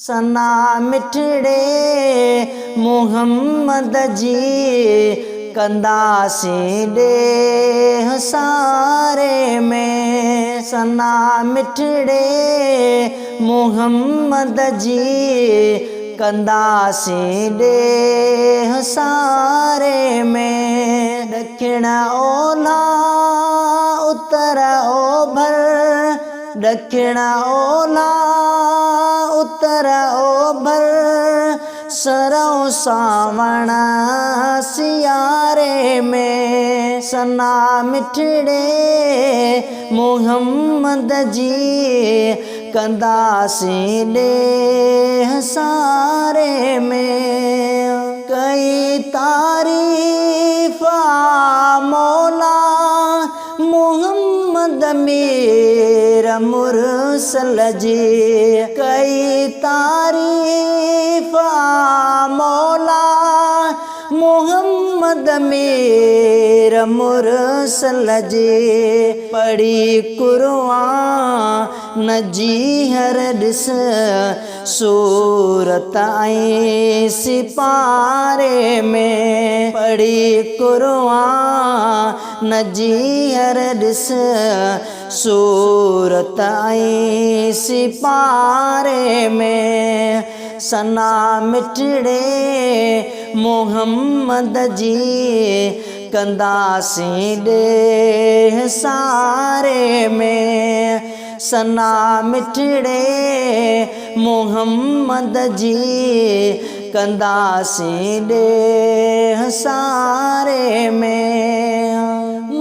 सना मिठड़े मोहम्मद जी कंदासीं ॾेह सारे में। सना मिठड़े मोहम्मद जी कंदासीं ॾेह सारे में। ॾखिण ओलह उत्तर ओभर, ॾखिण ओलह उत्तर ओभर, सरौ सावण सियारे में। सना मिठड़े मोहम्मद जी कंदासीं ॾेह सारे में। कई तारीफ़ मौला मोहम्मद मीर मुरसल जी। कई तारीफ़ मौला मोहम्मद मीर मुरसल जी। पढ़ी कुरान जी हर ॾिस सूरत ऐं सिपारे में। पढ़ी कुरान जी हर ॾिस सूरत ऐं सिपारे में। सना मिठड़े मोहम्मद जी कंदासीं ॾेह सारे में। सना मिठड़े मोहम्मद जी कंदासीं ॾेह सारे में।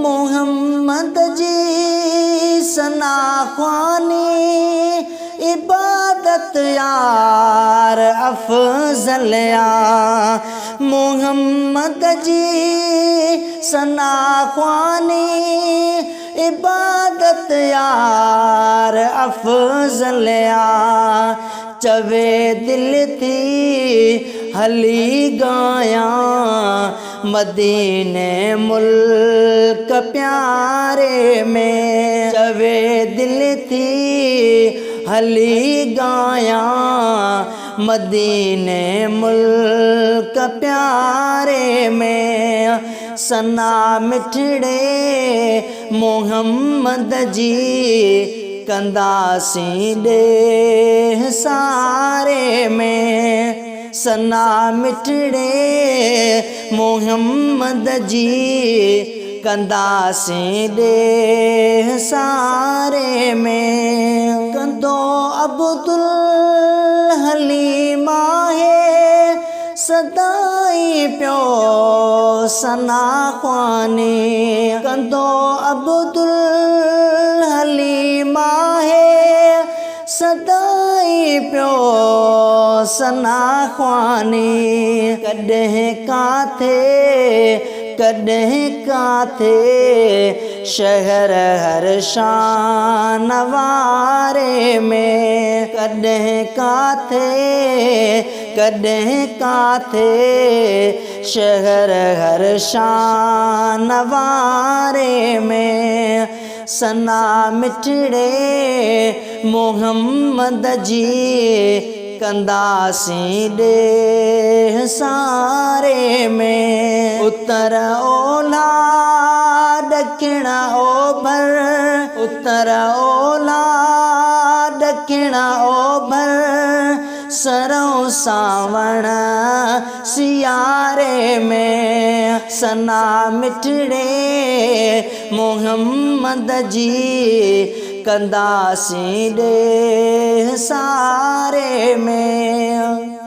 मोहम्मद जी सना ख़्वानी इबादत यार अफ़ज़ल या। मोहम्मद जी सना ख़्वानी इबादत यार अफ़ज़ल या। चवे दिल थी हली गायां मदीने मुल्क प्यारे में। चवे दिल थी हली गायां मदीने मुल्क प्यारे में। सना मिठड़े मोहम्मद जी कंदासीं ॾेह सारे में। सना मिठड़े मोहम्मद जी कंदासीं ॾेह सारे में। कंदो अब्दुल हलीम आहे सदाई पियो सना ख़्वानी। कंदो अब्दुल हलीम आहे सदाई पियो सना ख़्वानी। कॾहिं काथे कॾहिं काथे शहर हर शान वारे में। कॾहिं काथे कॾहिं काथे शहर हर शान वारे में। सना मिठड़े मोहम्मद जी कंदासीं ॾेह सारे में। उत्तर ओलह ॾखिण ओभर, उत्तर ओलह ॾखिण ओभर, सरौ सावण सियारे में। सना मिठड़े मोहम्मद जी कंदासीं ॾेह सारे में।